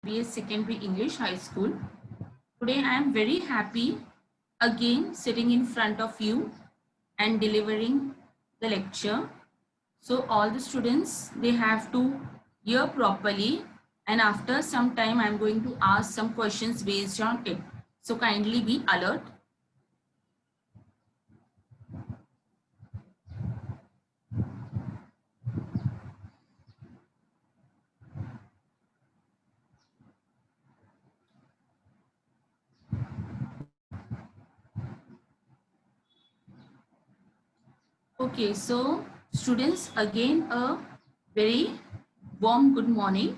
BS Secondary English High School. Today I am very happy again sitting in front of you and delivering the lecture. So all the students, they have to hear properly, and after some time I am going to ask some questions based on it. So kindly be alert. Okay, so students, again a very warm good morning.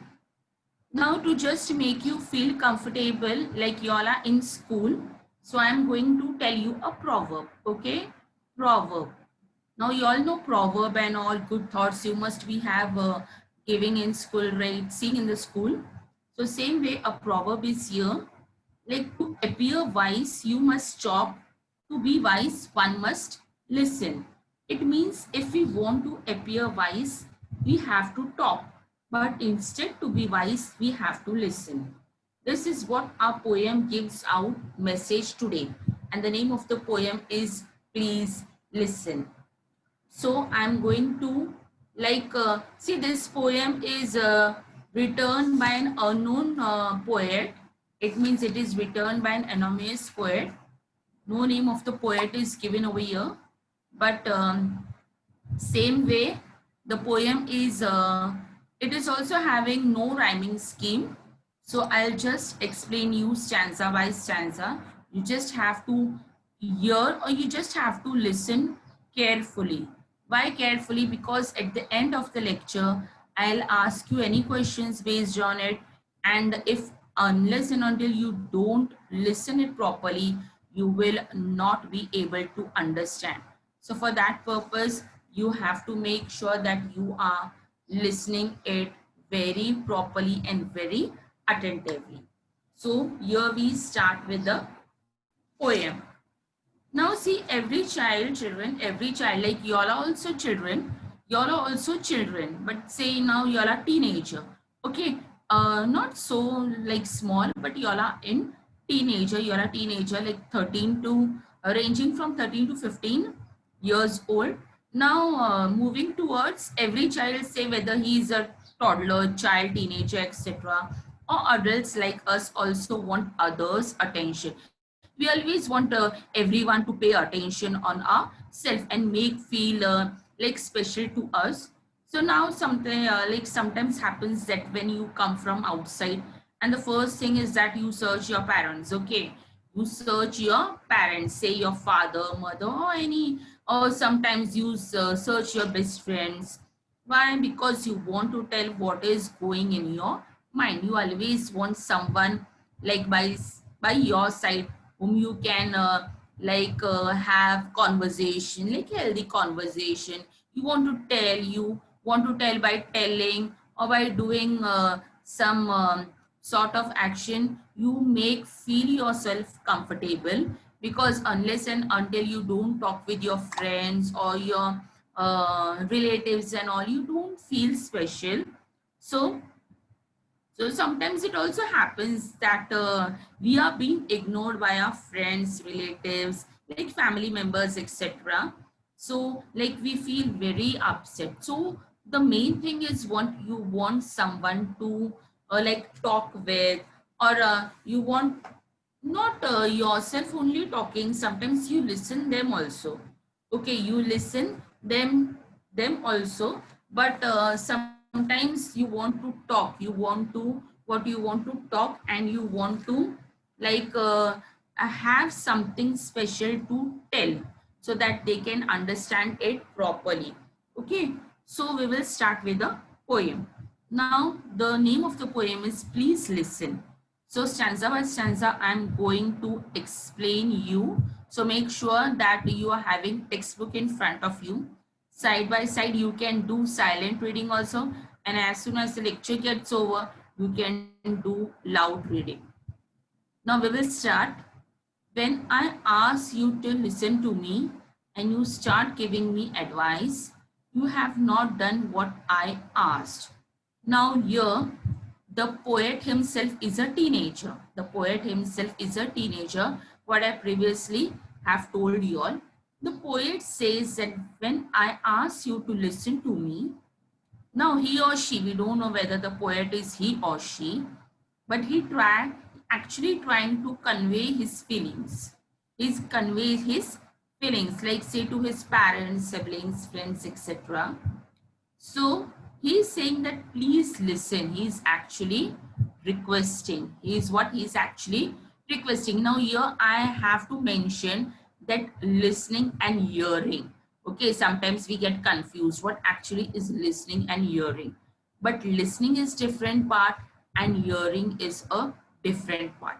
Now to just make you feel comfortable like you all are in school, so I am going to tell you a proverb. Okay, proverb. Now you all know proverb and all good thoughts you must be have giving in school, right? Seeing in the school. So same way a proverb is here. Like to appear wise, you must talk. To be wise, one must listen. It means if we want to appear wise, we have to talk. But instead to be wise, we have to listen. This is what our poem gives out message today. And the name of the poem is Please Listen. So I'm going to see this poem is written by an unknown poet. It means it is written by an anonymous poet. No name of the poet is given over here, but same way the poem is it is also having no rhyming scheme. So I'll just explain you stanza by stanza. You just have to hear, or you just have to listen carefully. Why carefully? Because at the end of the lecture I'll ask you any questions based on it, and if unless and until you don't listen it properly, you will not be able to understand. So for that purpose, you have to make sure that you are listening it very properly and very attentively. So here we start with the poem. Now see, every every child, like y'all are also children, y'all are also children, but say now y'all are teenager. Okay, not so like small, but y'all are in teenager. Y'all are teenager, like 13 to ranging from 13 to 15 years old. Now moving towards every child, say whether he is a toddler, child, teenager, etc., or adults like us also want others' attention. We always want everyone to pay attention on ourselves and make feel like special to us. So now something like sometimes happens that when you come from outside, and the first thing is that you search your parents. Okay, you search your parents, say your father, mother, or any, or sometimes you search your best friends. Why? Because you want to tell what is going in your mind. You always want someone like by your side, whom you can have conversation, like healthy conversation. You want to tell, you want to tell by telling or by doing some sort of action. You make feel yourself comfortable, because unless and until you don't talk with your friends or your relatives and all, you don't feel special. So sometimes it also happens that we are being ignored by our friends, relatives, like family members, etc. So like we feel very upset. So the main thing is, you want someone to like talk with, or you want not yourself only talking. Sometimes you listen them also. Okay, you listen them also, but sometimes you want to talk, you want to what you want to talk, and you want to like have something special to tell, so that they can understand it properly. Okay, so we will start with the poem. Now the name of the poem is Please Listen. So stanza by stanza, I'm going to explain you. So make sure that you are having textbook in front of you. Side by side, you can do silent reading also. And as soon as the lecture gets over, you can do loud reading. Now we will start. When I ask you to listen to me and you start giving me advice, you have not done what I asked. Now here, the poet himself is a teenager. The poet himself is a teenager. What I previously have told you all. The poet says that when I ask you to listen to me, now he or she, we don't know whether the poet is he or she, but he actually trying to convey his feelings. He's convey his feelings, like say to his parents, siblings, friends, etc. So he's saying that please listen. He's actually requesting. He's what he's actually requesting. Now here I have to mention that listening and hearing. Okay, sometimes we get confused what actually is listening and hearing. But listening is different part and hearing is a different part.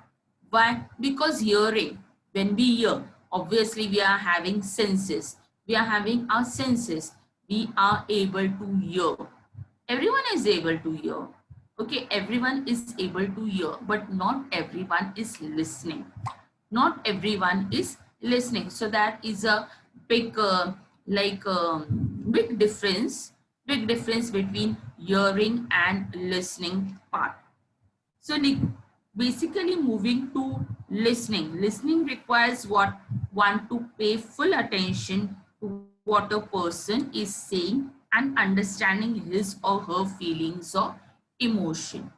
Why? Because hearing, when we hear, obviously we are having senses. We are having our senses. We are able to hear. Everyone is able to hear. Okay, everyone is able to hear, but not everyone is listening. Not everyone is listening. So that is a big, big difference between hearing and listening part. So basically moving to listening. Listening requires what one to pay full attention to what a person is saying and understanding his or her feelings or emotion.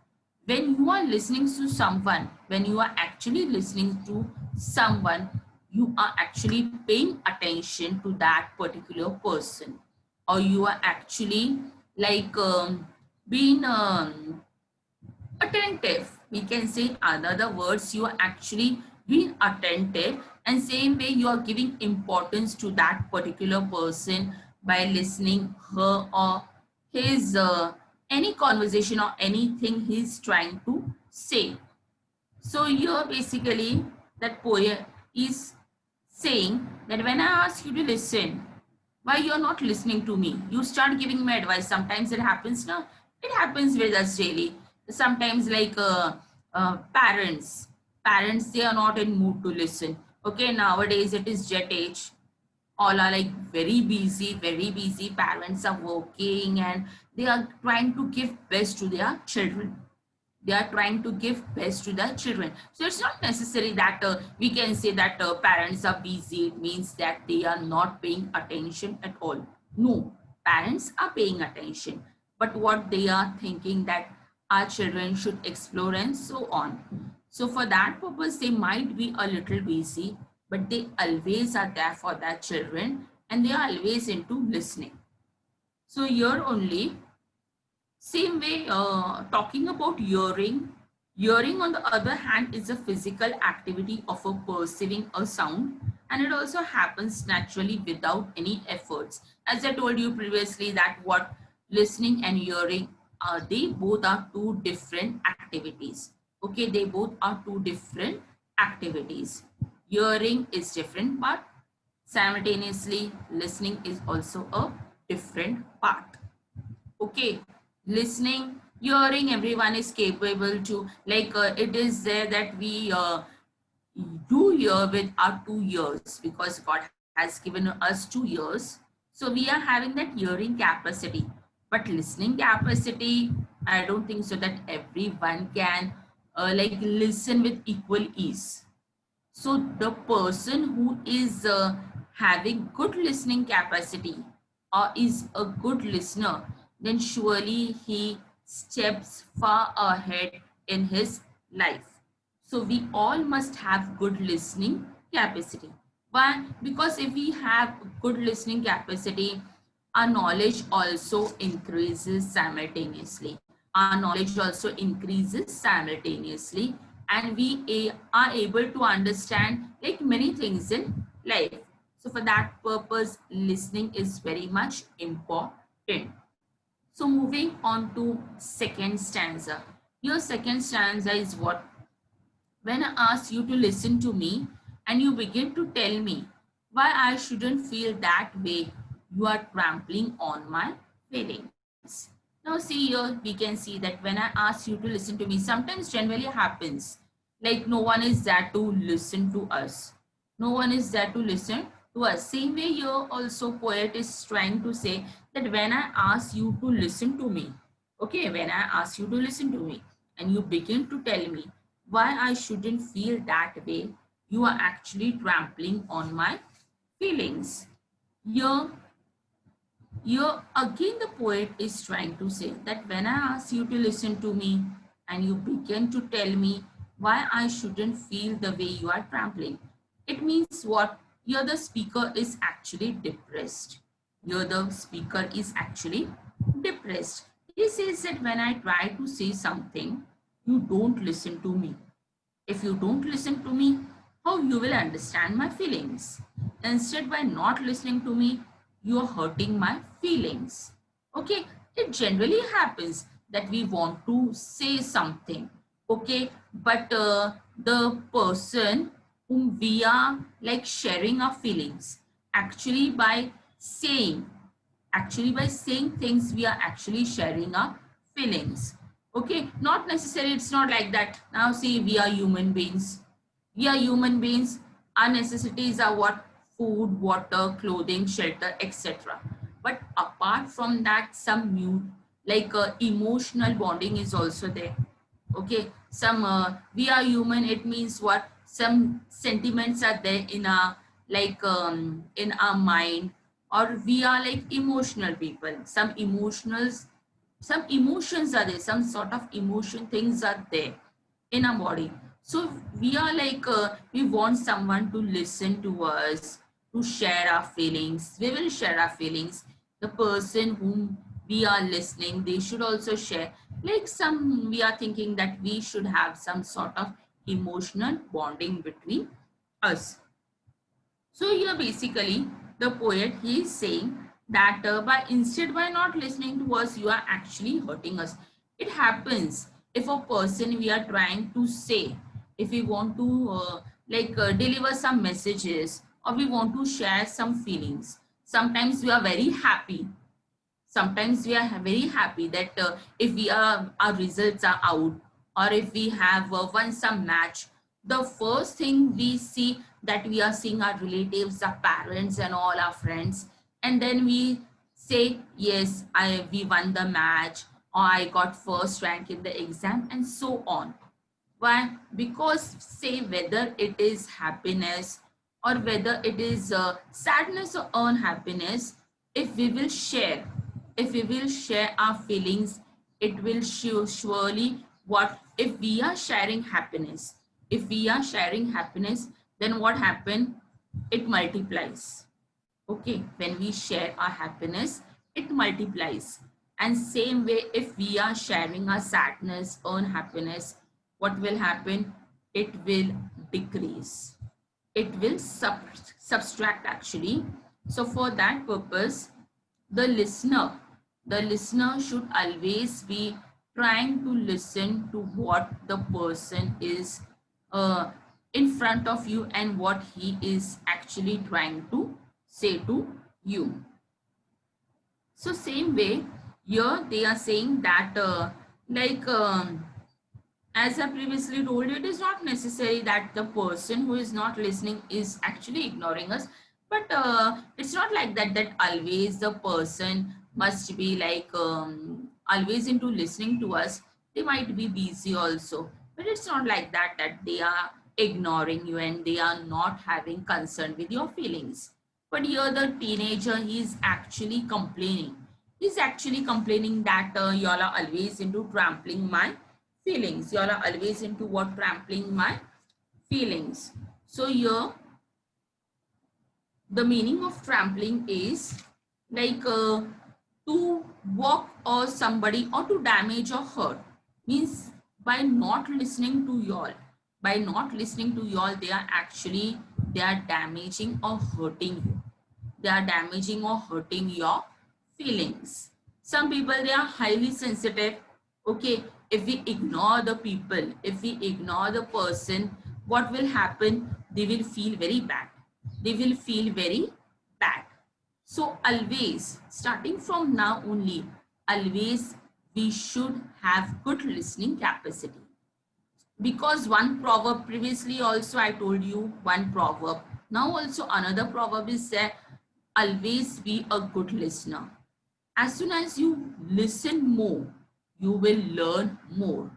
When you are listening to someone, when you are actually listening to someone, you are actually paying attention to that particular person, or you are actually like being attentive. We can say in other words, you are actually being attentive, and same way you are giving importance to that particular person by listening her or his any conversation or anything he's trying to say. So here basically that poet is saying that when I ask you to listen, why you're not listening to me? You start giving me advice. Sometimes it happens now. It happens with us daily. Sometimes like parents, they are not in mood to listen. Okay, nowadays it is jet age. All are like very busy, very busy. Parents are working and they are trying to give best to their children. They are trying to give best to their children. So it's not necessary that we can say that parents are busy. It means that they are not paying attention at all. No, parents are paying attention, but what they are thinking that our children should explore and so on. So for that purpose, they might be a little busy, but they always are there for their children and they are always into listening. So here only, same way, talking about hearing. Hearing, on the other hand, is a physical activity of a perceiving a sound, and it also happens naturally without any efforts. As I told you previously, that what listening and hearing, they both are two different activities. Okay, they both are two different activities. Hearing is different part. Simultaneously, listening is also a different part. Okay, listening, hearing, everyone is capable to, like it is there that we do hear with our 2 ears, because God has given us 2 ears. So we are having that hearing capacity, but listening capacity, I don't think so that everyone can like listen with equal ease. So the person who is having good listening capacity or is a good listener, then surely he steps far ahead in his life. So we all must have good listening capacity. Why? Because if we have good listening capacity, our knowledge also increases simultaneously. Our knowledge also increases simultaneously, and we are able to understand like many things in life. So for that purpose, listening is very much important. So moving on to second stanza. Your second stanza is what? When I ask you to listen to me and you begin to tell me why I shouldn't feel that way, you are trampling on my feelings. Now see here, we can see that when I ask you to listen to me, sometimes generally happens like no one is there to listen to us. No one is there to listen to us. Same way here also poet is trying to say that when I ask you to listen to me, okay, when I ask you to listen to me, and you begin to tell me why I shouldn't feel that way, you are actually trampling on my feelings. Here, here again, the poet is trying to say that when I ask you to listen to me and you begin to tell me why I shouldn't feel the way you are trampling, it means what? Here, the speaker is actually depressed. Here, the speaker is actually depressed. He says that when I try to say something, you don't listen to me. If you don't listen to me, how you will understand my feelings? Instead, by not listening to me, you are hurting my feelings. Okay, it generally happens that we want to say something. Okay, but the person whom we are like sharing our feelings, actually by saying things, we are actually sharing our feelings. Okay, not necessarily, it's not like that. Now see, we are human beings. Our necessities are what? Food, water, clothing, shelter, etc. But apart from that, some new like emotional bonding is also there. Okay, some we are human, it means what? Some sentiments are there in our in our mind, or we are like emotional people. Some emotions are there, some sort of emotion things are there in our body. So we are like we want someone to listen to us, to share our feelings. We will share our feelings. The person whom we are listening, they should also share. Like some, we are thinking that we should have some sort of emotional bonding between us. So here basically the poet, he is saying that by not listening to us, you are actually hurting us. It happens if a person we are trying to say, if we want to deliver some messages, or we want to share some feelings. Sometimes we are very happy. Sometimes we are very happy that if we are our results are out, or if we have won some match, the first thing we see that we are seeing our relatives, our parents and all our friends, and then we say yes, I we won the match, or I got first rank in the exam, and so on. Why? Because say whether it is happiness or whether it is sadness or unhappiness, if we will share, if we will share our feelings, it will surely what? If we are sharing happiness, if we are sharing happiness, then what happen? It multiplies. Okay, when we share our happiness, it multiplies. And same way, if we are sharing our sadness, unhappiness, what will happen? It will decrease. It will subtract actually. So for that purpose, the listener, the listener should always be trying to listen to what the person is uh, in front of you and what he is actually trying to say to you. So same way, here they are saying that like as I previously told you, it is not necessary that the person who is not listening is actually ignoring us. But it's not like that, that always the person must be like always into listening to us. They might be busy also. But it's not like that, that they are ignoring you and they are not having concern with your feelings. But here the teenager, he is actually complaining. He's actually complaining that y'all are always into trampling my feelings. Y'all are always into what? Trampling my feelings. So here the meaning of trampling is like to walk or somebody or to damage or hurt. Means by not listening to y'all, by not listening to y'all, they are actually, they are damaging or hurting you. They are damaging or hurting your feelings. Some people, they are highly sensitive. Okay, if we ignore the people, if we ignore the person, what will happen? They will feel very bad. They will feel very bad. So always, starting from now only, always we should have good listening capacity. Because one proverb, previously also I told you one proverb. Now also another proverb is there, always be a good listener. As soon as you listen more, you will learn more.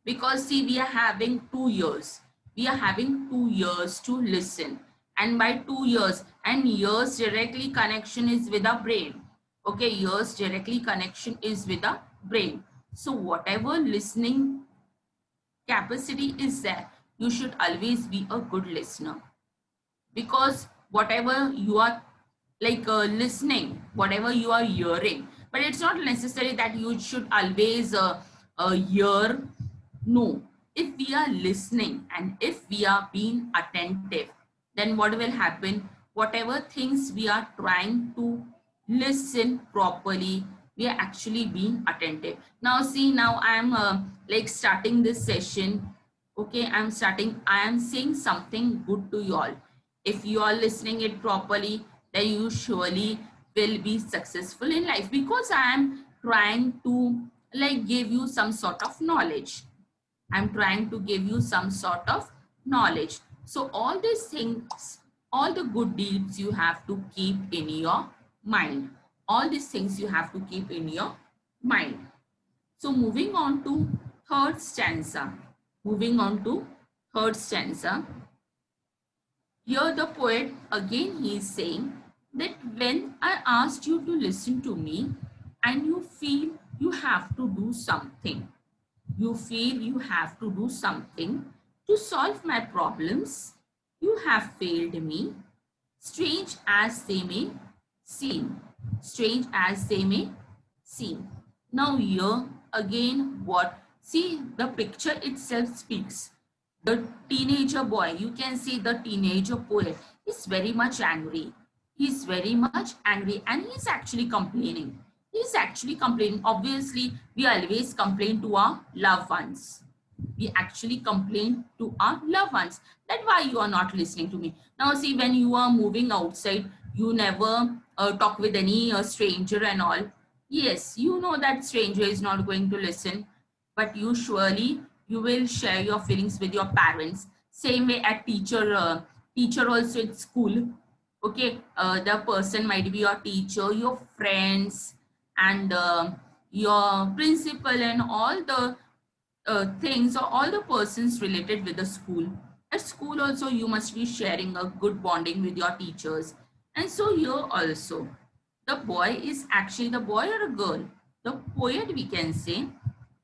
because see, we are having 2 years. We are having 2 years to listen. And by 2 years, and years directly connection is with the brain. Okay, years directly connection is with the brain. So whatever listening capacity is there, you should always be a good listener, because whatever you are listening, whatever you are hearing, but it's not necessary that you should always hear. No, if we are listening and if we are being attentive, then what will happen? Whatever things we are trying to listen properly, we are actually being attentive. Now see, now I am starting this session. Okay, I am saying something good to you all. If you are listening it properly, then you surely will be successful in life, because I am trying to give you some sort of knowledge. I'm trying to give you some sort of knowledge. So all these things, all the good deeds you have to keep in your mind. All these things you have to keep in your mind. So moving on to third stanza. Moving on to third stanza. Here the poet again he is saying that when I asked you to listen to me and you feel you have to do something, you feel you have to do something to solve my problems, you have failed me, strange as they may seem. Strange as they may seem. Now here again what? See, the picture itself speaks. The teenager boy, you can see the teenager poet is very much angry. He's very much angry and he's actually complaining. He's actually complaining. Obviously, we always complain to our loved ones. We actually complain to our loved ones that why you are not listening to me. Now see, when you are moving outside, you never talk with any stranger and all. Yes, you know that stranger is not going to listen, but you surely you will share your feelings with your parents. Same way at teacher also at school. Okay, the person might be your teacher, your friends, and your principal, and all the things, or all the persons related with the school. At school also you must be sharing a good bonding with your teachers. And so here also the boy is actually, the boy or a girl, the poet we can say,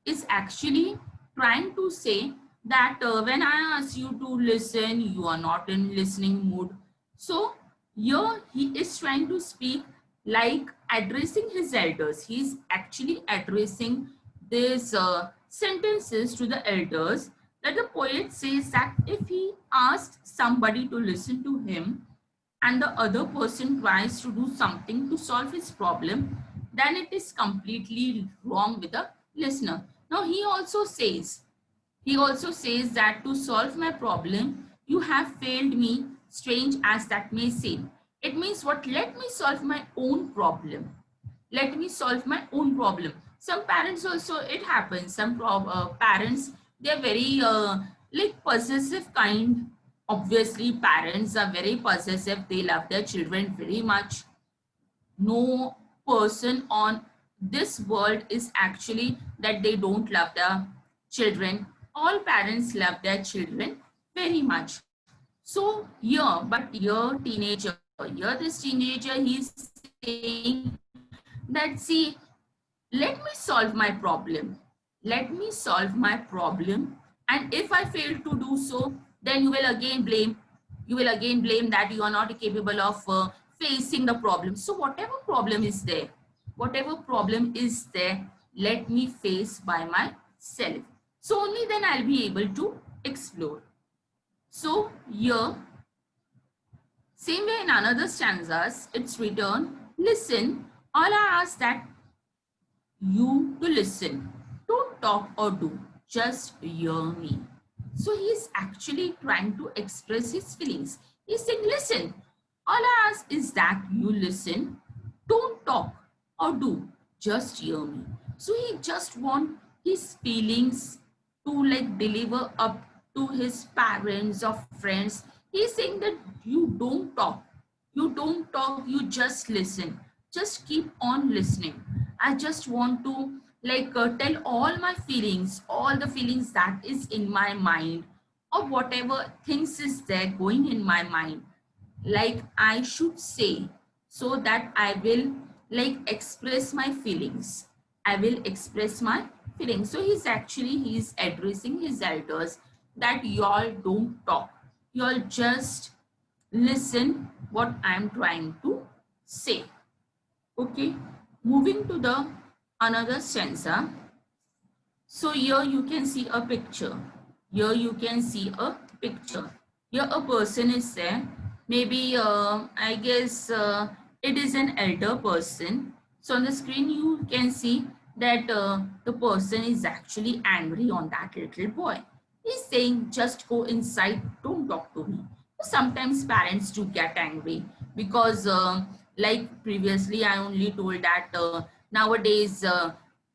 is actually trying to say that when I ask you to listen, you are not in listening mood. So here he is trying to speak like addressing his elders. He's actually addressing these sentences to the elders, that the poet says that if he asks somebody to listen to him and the other person tries to do something to solve his problem, then it is completely wrong with the listener. Now he also says that to solve my problem, you have failed me, strange as that may seem. It means what? Let me solve my own problem. Let me solve my own problem. Some parents also, it happens, some parents, they're very possessive kind. Obviously parents are very possessive, they love their children very much. No person on this world is actually that they don't love their children. All parents love their children very much. So here, but here teenager, here this teenager, he's saying that see, let me solve my problem. Let me solve my problem. And if I fail to do so, then you will again blame that you are not capable of facing the problem. So whatever problem is there, let me face by myself. So only then I'll be able to explore. So here, same way in another stanzas, it's written, listen, all I ask that you to listen. Don't talk or do, just hear me. So he's actually trying to express his feelings. He's saying, listen, all I ask is that you listen. Don't talk or do, just hear me. So he just want his feelings to deliver up to his parents or friends. He's saying that you don't talk. You don't talk, you just listen. Just keep on listening. I just want to like tell all my feelings, all the feelings that is in my mind, or whatever things is there going in my mind, like I should say, so that I will like express my feelings. I will express my feelings. So he's addressing his elders that y'all don't talk. Y'all just listen what I'm trying to say. Okay. Moving to the another stanza. So here you can see a picture. Here you can see a picture. Here a person is there. Maybe I guess it is an elder person. So on the screen you can see that the person is actually angry on that little boy. He's saying, just go inside, don't talk to me. Sometimes parents do get angry because like previously I only told that nowadays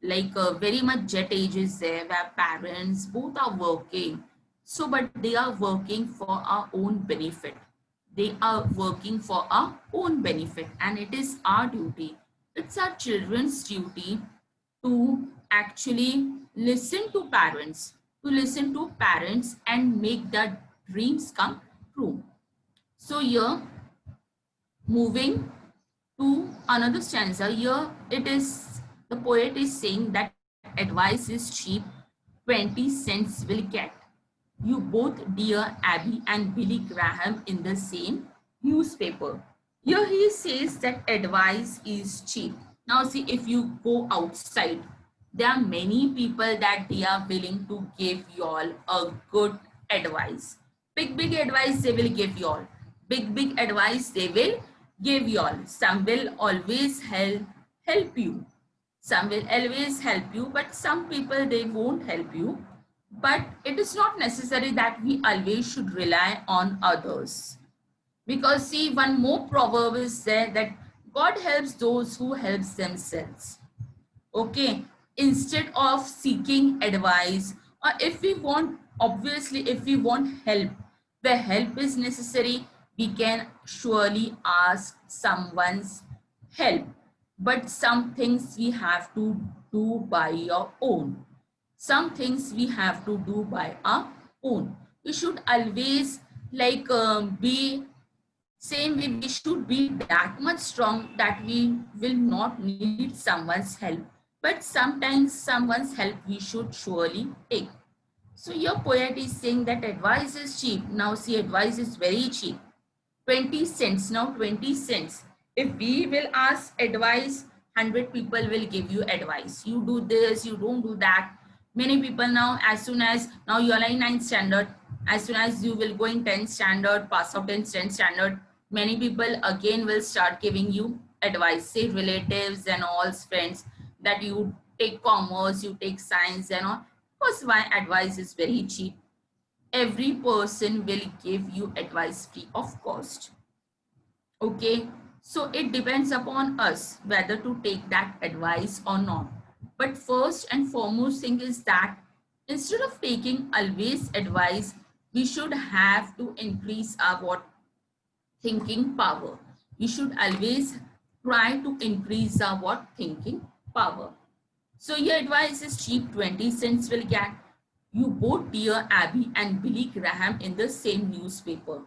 very much jet age is there where parents both are working, so but they are working for our own benefit. They are working for our own benefit, and it is our duty, it's our children's duty to actually listen to parents and make their dreams come true. So here, moving to another stanza, here it is, the poet is saying that advice is cheap, 20 cents will get you both, dear Abby and Billy Graham, in the same newspaper. Here he says that advice is cheap. Now see, if you go outside, there are many people that they are willing to give you all a good advice. Big advice they will give you all. Big advice they will give you all. Some will always help you. Some will always help you, but some people they won't help you. But it is not necessary that we always should rely on others. Because see, one more proverb is there that God helps those who helps themselves. Okay, instead of seeking advice, or if we want, obviously if we want help, where help is necessary, we can surely ask someone's help, but some things we have to do by our own. Some things we have to do by our own. We should always be same way, we should be that much strong that we will not need someone's help, but sometimes someone's help we should surely take. So your poet is saying that advice is cheap. Now see, advice is very cheap, 20 cents. Now 20 cents, if we will ask advice, 100 people will give you advice, you do this, you don't do that. Many people now, as soon as now you are in 9th standard, as soon as you will go in 10th standard, pass out in 10th standard, many people again will start giving you advice, say relatives and all friends, that you take commerce, you take science and all. Because why? Advice is very cheap. Every person will give you advice free of cost. Okay, so it depends upon us whether to take that advice or not. But first and foremost thing is that instead of taking always advice, we should have to increase our what? Thinking power. We should always try to increase our what? Thinking power. So your advice is cheap, 20 cents will get you both, dear Abby and Billy Graham, in the same newspaper.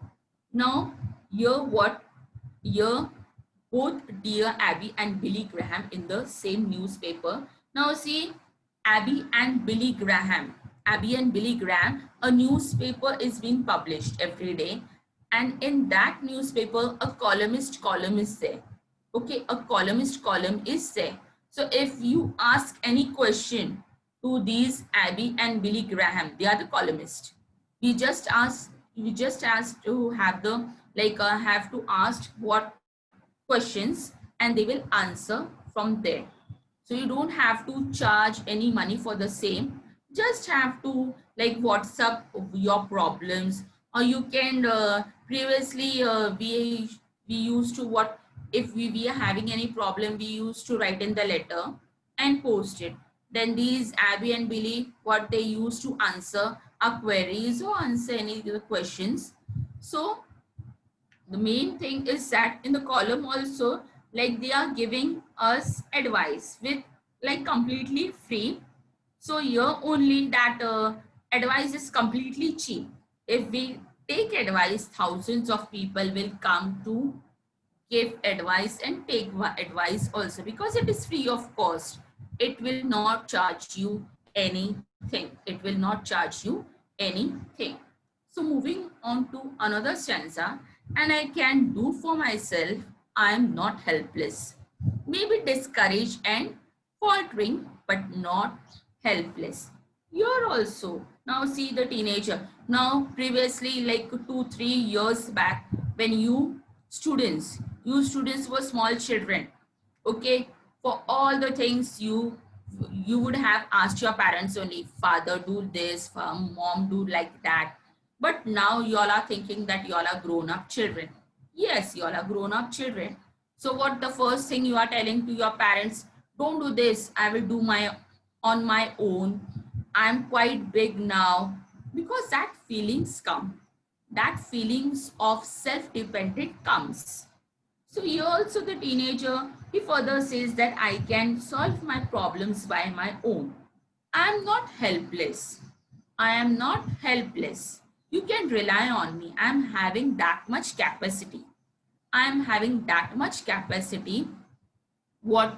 Now, here what? Here both dear Abby and Billy Graham in the same newspaper. Now see, Abby and Billy Graham. Abby and Billy Graham, a newspaper is being published every day. And in that newspaper, a column is there. Okay, a column is there. So if you ask any question to these Abby and Billy Graham, they are the columnist. We just ask to have the have to ask what questions, and they will answer from there. So you don't have to charge any money for the same. Just have to WhatsApp your problems, or you can previously we used to what, if we are having any problem, we used to write in the letter and post it. Then these Abby and Billy, what they used to answer our queries or answer any of the questions. So the main thing is that in the column also, like they are giving us advice with like completely free. So here only that advice is completely cheap. If we take advice, thousands of people will come to give advice and take advice also, because it is free of cost. It will not charge you anything. It will not charge you anything. So moving on to another stanza, and I can do for myself, I am not helpless. Maybe discouraged and faltering, but not helpless. You're also now see the teenager. Now previously, like 2 3 years back, when you students were small children, okay, for all the things you would have asked your parents only, father do this, mom do like that. But now y'all are thinking that y'all are grown up children. Yes, y'all are grown up children. So what the first thing you are telling to your parents, don't do this, I will do my on my own, I'm quite big now. Because that feelings come, that feelings of self-dependent comes. So here also the teenager, he further says that I can solve my problems by my own. I am not helpless. I am not helpless. You can rely on me. I am having that much capacity. I am having that much capacity. What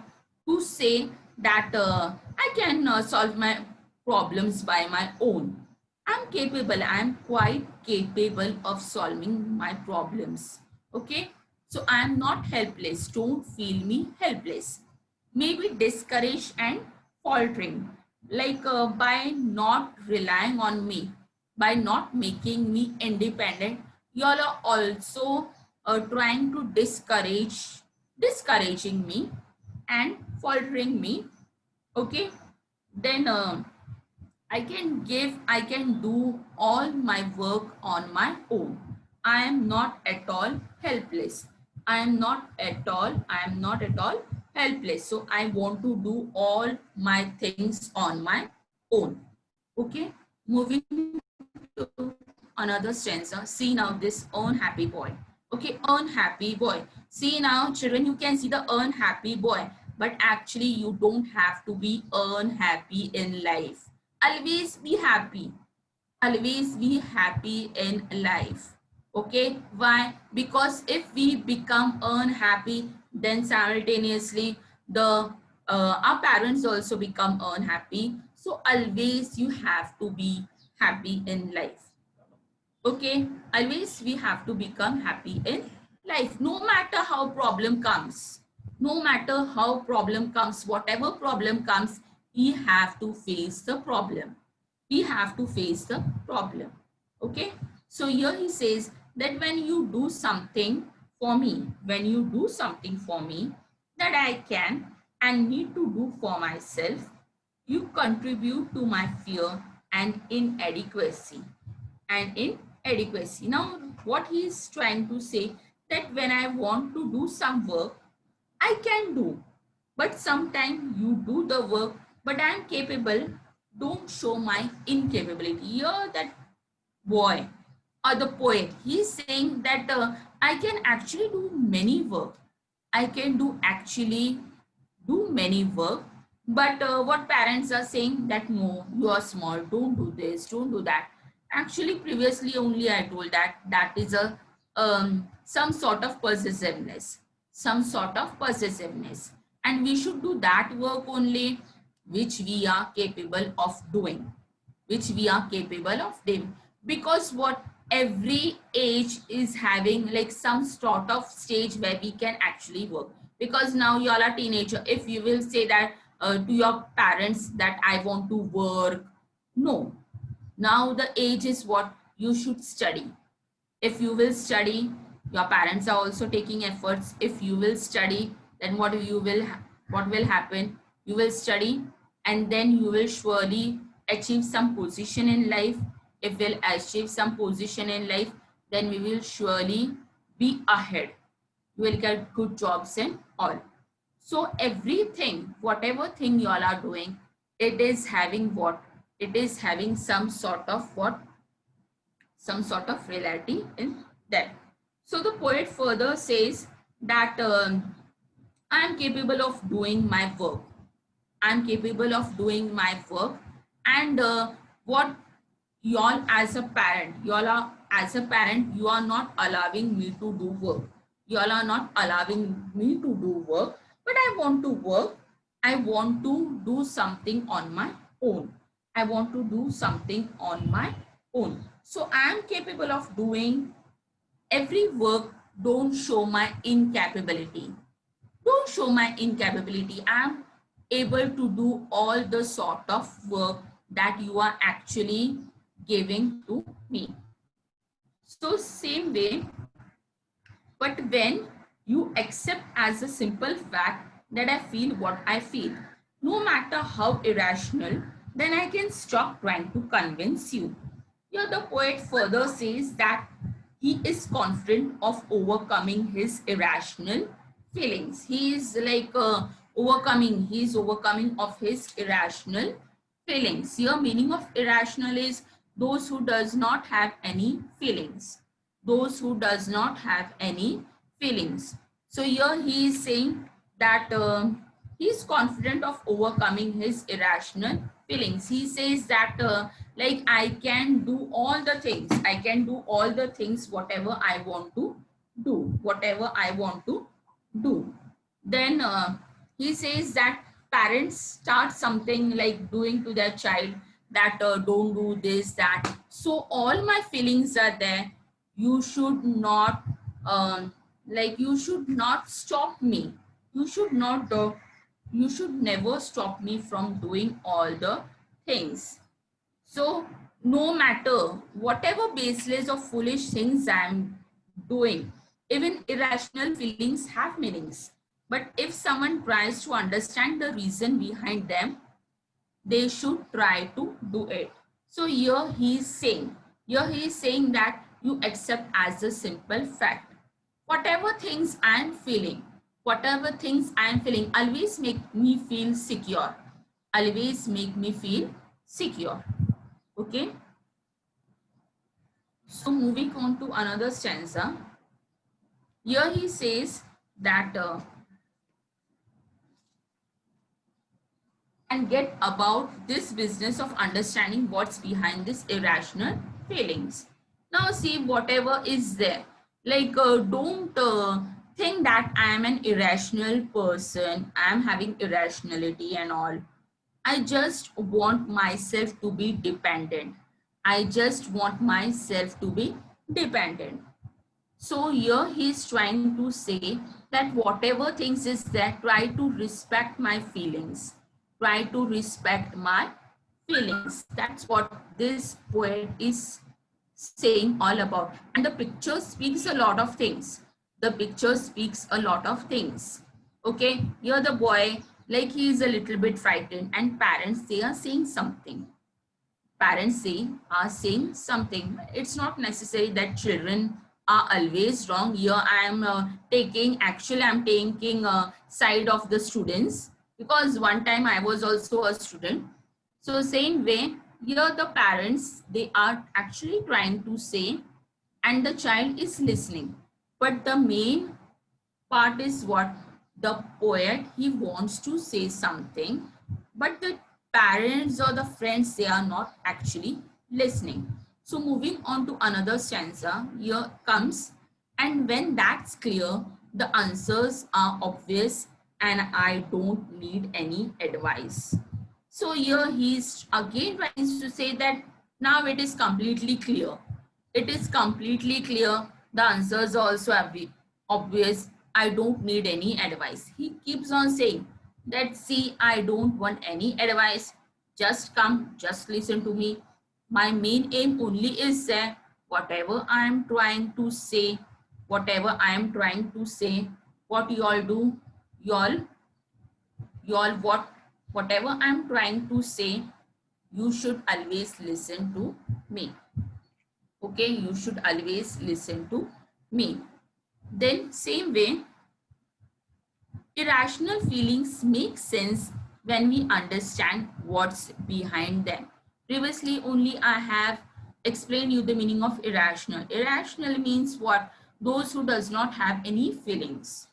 to say that I can solve my problems by my own. I'm capable. I'm quite capable of solving my problems. Okay. So I'm not helpless. Don't feel me helpless. Maybe discouraged and faltering. Like by not relying on me, by not making me independent, you all are also trying to discouraging me and faltering me. Okay. Then I can do all my work on my own. I am not at all helpless. I am not at all helpless. So I want to do all my things on my own. Okay. Moving to another stanza. See now this unhappy boy. Okay, unhappy boy. See now, children, you can see the unhappy boy, but actually you don't have to be unhappy in life. Always be happy. Always be happy in life. Okay, why? Because if we become unhappy, then simultaneously the our parents also become unhappy. So always you have to be happy in life. Okay, always we have to become happy in life, no matter how problem comes. No matter how problem comes, whatever problem comes, we have to face the problem. We have to face the problem. Okay, so here he says that when you do something for me, when you do something for me that I can and need to do for myself, you contribute to my fear and inadequacy. And inadequacy. Now, what he is trying to say, that when I want to do some work, I can do. But sometimes you do the work, but I am capable. Don't show my incapability. Here, that boy or the poet, he is saying that I can actually do many work. I can do many work, but what parents are saying that no, you are small, don't do this, don't do that. Actually previously only I told that that is a some sort of possessiveness, some sort of possessiveness, and we should do that work only which we are capable of doing, which we are capable of doing. Because what, every age is having like some sort of stage where we can actually work. Because now you all are teenager, if you will say that to your parents that I want to work, no. Now the age is what you should study. If you will study, your parents are also taking efforts. If you will study, then what will happen, you will study and then you will surely achieve some position in life. If we'll achieve some position in life, then we will surely be ahead. You will get good jobs and all. So everything, whatever thing you all are doing, it is having what, it is having some sort of what, some sort of reality in them. So the poet further says that I am capable of doing my work. I'm capable of doing my work. And what y'all as a parent, y'all are as a parent, you are not allowing me to do work. Y'all are not allowing me to do work, but I want to work. I want to do something on my own. I want to do something on my own. So I am capable of doing every work. Don't show my incapability. Don't show my incapability. I'm able to do all the sort of work that you are actually giving to me. So same way, but when you accept as a simple fact that I feel what I feel, no matter how irrational, then I can stop trying to convince you. Here the poet further says that he is confident of overcoming his irrational feelings. He is like overcoming of his irrational feelings. Here meaning of irrational is those who does not have any feelings. Those who does not have any feelings. So here he is saying that he is confident of overcoming his irrational feelings. He says that like I can do all the things. I can do all the things whatever I want to do. Whatever I want to do. Then he says that parents start something like doing to their child that don't do this, that. So all my feelings are there. You should not you should not stop me. You should not you should never stop me from doing all the things. So no matter whatever baseless or foolish things I'm doing, even irrational feelings have meanings. But if someone tries to understand the reason behind them, they should try to do it. So here he is saying that you accept as a simple fact. Whatever things whatever things I'm feeling, always make me feel secure. Always make me feel secure. Okay. So moving on to another stanza. Here he says that and get about this business of understanding what's behind this irrational feelings. Now see whatever is there. Like don't think that I am an irrational person. I am having irrationality and all. I just want myself to be dependent. I just want myself to be dependent. So here he is trying to say that whatever things is there, try to respect my feelings. Try to respect my feelings. That's what this poet is saying all about. And the picture speaks a lot of things. The picture speaks a lot of things. Okay, here the boy, like he is a little bit frightened, and parents, they are saying something. Parents are saying something. It's not necessary that children are always wrong. Here I am I'm taking side of the students, because one time I was also a student. So same way, here the parents, they are actually trying to say, and the child is listening. But the main part is what the poet, he wants to say something, but the parents or the friends, they are not actually listening. So moving on to another stanza, here comes, and when that's clear, the answers are obvious, and I don't need any advice. So here he's again trying to say that now it is completely clear. It is completely clear. The answers are also obvious. I don't need any advice. He keeps on saying that, see, I don't want any advice. Just come, just listen to me. My main aim only is that whatever I am trying to say, what you all do, y'all whatever I'm trying to say, you should always listen to me. Okay, you should always listen to me. Then same way, irrational feelings make sense when we understand what's behind them. Previously only I have explained you the meaning of irrational. Irrational means what? Those who does not have any feelings.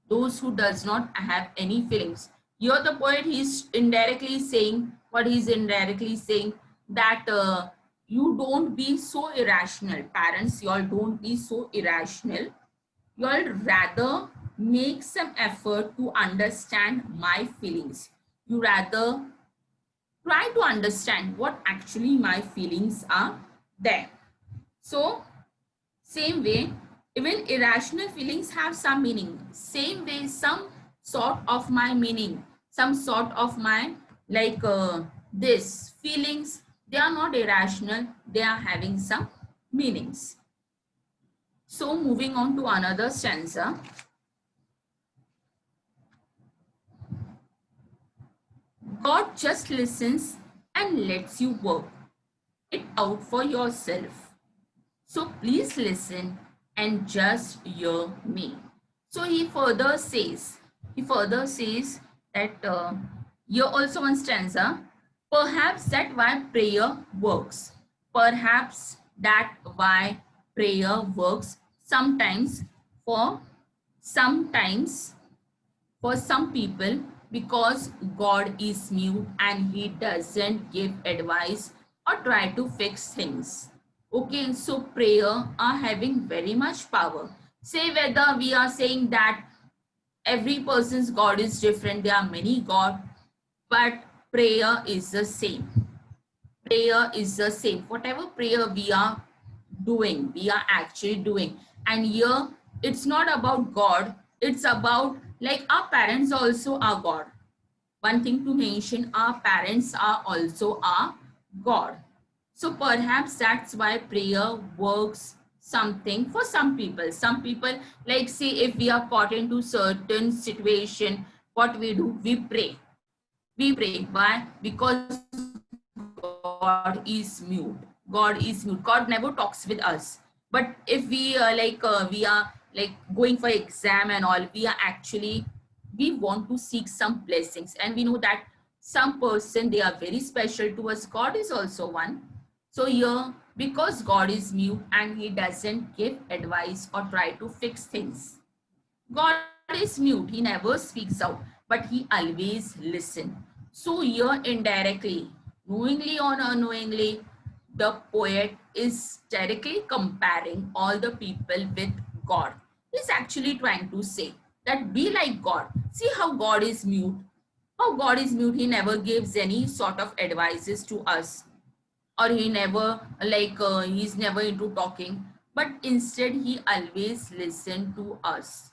Those who does not have any feelings. Here the poet, he's indirectly saying, what he's indirectly saying, that you don't be so irrational. Parents, you all don't be so irrational. You all rather make some effort to understand my feelings. You rather try to understand what actually my feelings are there. So same way, even irrational feelings have some meaning. Same way, some sort of my meaning, some sort of my, like this feelings, they are not irrational, they are having some meanings. So moving on to another stanza. God just listens and lets you work it out for yourself. So please listen and just hear me. So he further says that here also one stanza, perhaps that why prayer works. Perhaps that why prayer works sometimes for sometimes for some people, because God is mute and he doesn't give advice or try to fix things. Okay, so prayer are having very much power. Say whether we are saying that every person's God is different, there are many God, but prayer is the same. Prayer is the same. Whatever prayer we are doing, we are actually doing. And here it's not about God, it's about, like, our parents also are God. One thing to mention, our parents are also our God. So perhaps that's why prayer works something for some people. Some people, like, say if we are caught into certain situation, what we do, we pray. We pray. Why? Because God is mute. God is mute. God never talks with us. But if we we are like going for exam and all, we are actually, we want to seek some blessings, and we know that some person, they are very special to us. God is also one. So here, because God is mute and he doesn't give advice or try to fix things, God is mute, he never speaks out, but he always listens. So here indirectly, knowingly or unknowingly, the poet is directly comparing all the people with God. He's actually trying to say that be like God. See how God is mute. How God is mute, he never gives any sort of advices to us, or he never he's never into talking, but instead he always listen to us.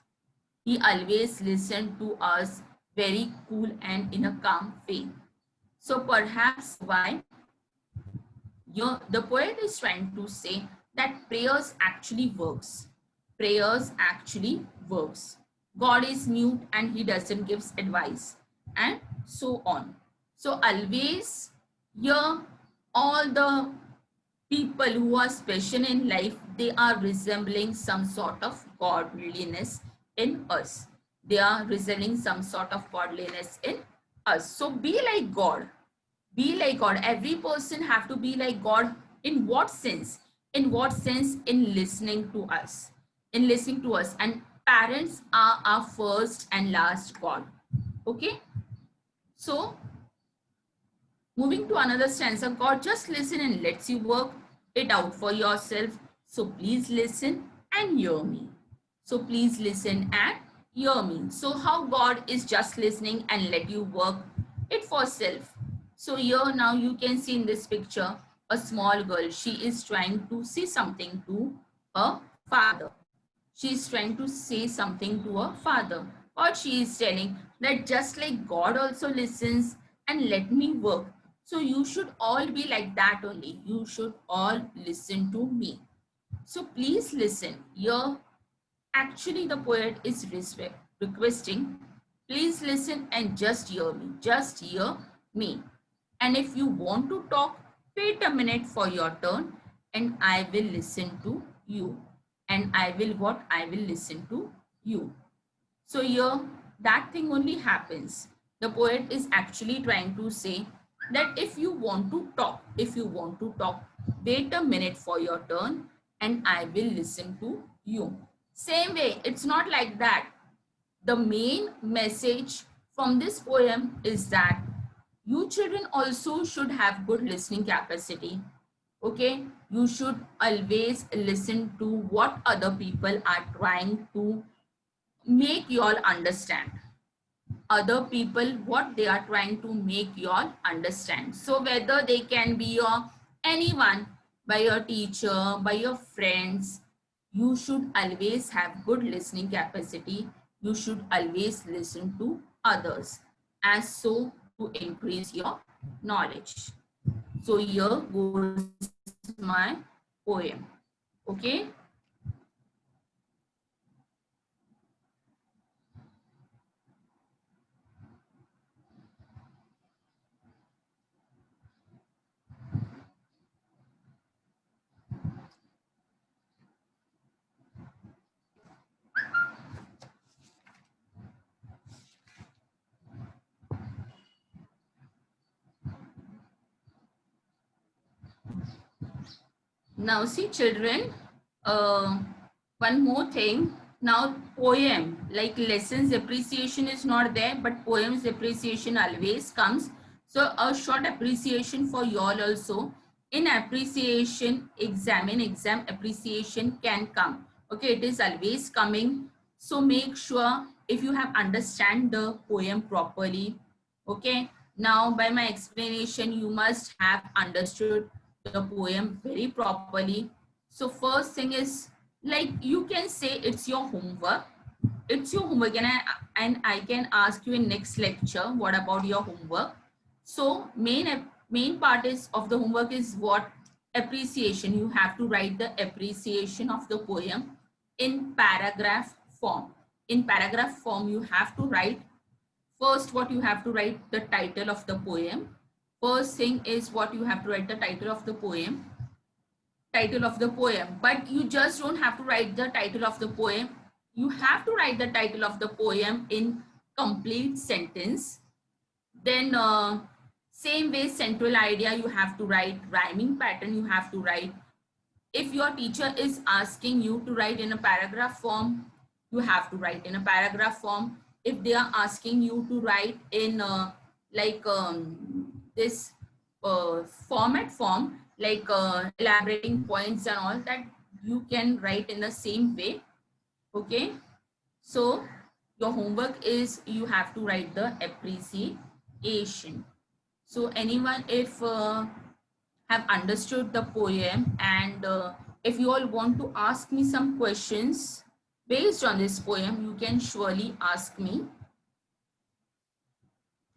He always listened to us very cool and in a calm way. So perhaps why the poet is trying to say that prayers actually works. Prayers actually works. God is mute and he doesn't give advice, and so on. So always here, all the people who are special in life, they are resembling some sort of godliness in us. They are resembling some sort of godliness in us. So be like God. Be like God. Every person have to be like God. In what sense? In what sense? In listening to us. In listening to us. And parents are our first and last God. Okay. So moving to another stanza, God just listen and lets you work it out for yourself. So please listen and hear me. So please listen and hear me. So how God is just listening and let you work it for self. So here now you can see in this picture a small girl. She is trying to say something to her father. She is trying to say something to her father. Or she is telling that just like God also listens and let me work. So you should all be like that only. You should all listen to me. So please listen. Here, actually the poet is requesting, please listen and just hear me. Just hear me. And if you want to talk, wait a minute for your turn and I will listen to you. And I will what? I will listen to you. So here, that thing only happens. The poet is actually trying to say that if you want to talk, wait a minute for your turn and I will listen to you. Same way, it's not like that. The main message from this poem is that you children also should have good listening capacity. Okay, you should always listen to what other people are trying to make you all understand. Other people, what they are trying to make you all understand. So whether they can be your anyone, by your teacher, by your friends, you should always have good listening capacity. You should always listen to others, as so to increase your knowledge. So here goes my poem. Okay. Now see children, one more thing. Now poem, like lessons appreciation is not there, but poems appreciation always comes. So a short appreciation for you all also. In appreciation, exam appreciation can come. Okay, it is always coming. So make sure if you have understand the poem properly. Okay, now by my explanation, you must have understood the poem very properly. So first thing is, like you can say it's your homework. It's your homework, and I can ask you in next lecture what about your homework. So main part is of the homework is what? Appreciation. You have to write the appreciation of the poem in paragraph form. In paragraph form, you have to write first what you have to write the title of the poem. First thing is what you have to write the title of the poem. Title of the poem. But you just don't have to write the title of the poem. You have to write the title of the poem in complete sentence. Then same way central idea you have to write, rhyming pattern you have to write. If your teacher is asking you to write in a paragraph form, you have to write in a paragraph form. If they are asking you to write in this format form, like elaborating points and all that, you can write in the same way. Okay, so your homework is you have to write the appreciation. So anyone if have understood the poem, and if you all want to ask me some questions based on this poem, you can surely ask me.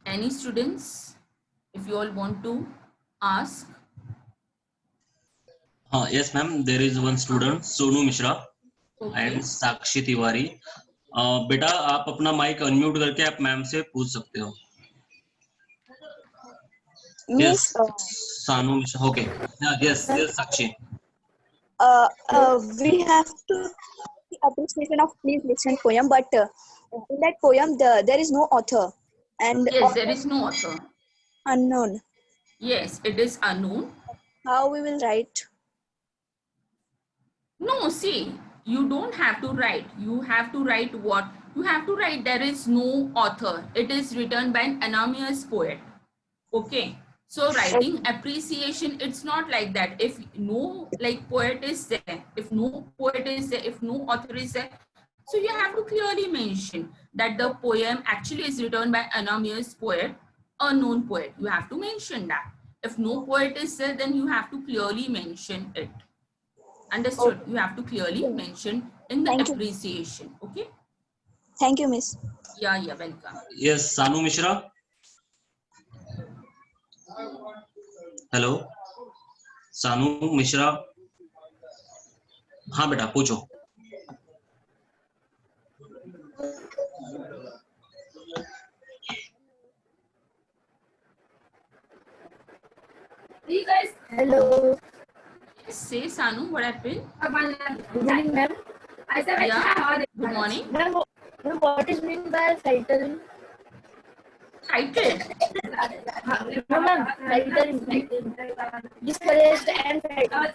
Any students, if you all want to ask? Yes, ma'am. There is one student, Sonu Mishra Okay. and Sakshi Tiwari. बेटा आप अपना mic unmute करके आप ma'am से पूछ सकते हो. Yes, Sanu Mishra. Okay. Yes, Sakshi. We have to appreciation of please listen poem, but in that poem there is no author, and yes, there is no author. Unknown. Yes, it is unknown. How we will write? No, see, you don't have to write. You have to write what? You have to write there is no author. It is written by an anonymous poet. Okay. So writing appreciation, it's not like that. If no like poet is there, if no poet is there, if no author is there, so you have to clearly mention that the poem actually is written by anonymous poet, unknown poet. You have to mention that. If no poet is there, then you have to clearly mention it. Understood? You have to clearly mention in the appreciation. Okay. Thank you, Miss. Yeah, welcome. Yes, Sanu Mishra. Hello सानू मिश्रा. हाँ बेटा पूछो. Hello. Say Sanu, what happened? Good morning, ma'am. Yeah. Good morning. Ma'am, what is meant by title? Title? No, ma'am. Title. Discouraged and title.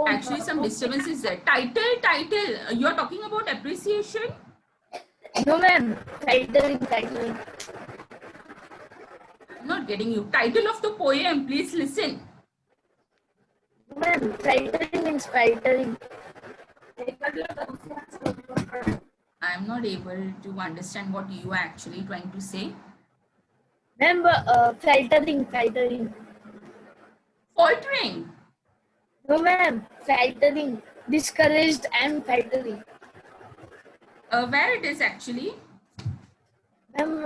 Actually, some disturbance is there. Title. You are talking about appreciation? No, ma'am. Faltering. I'm not getting you. Title of the poem, please listen. Ma'am, faltering means faltering. I'm not able to understand what you are actually trying to say. Ma'am, faltering. Faltering. No, ma'am, faltering. Discouraged and faltering. Where it is actually? Ma'am,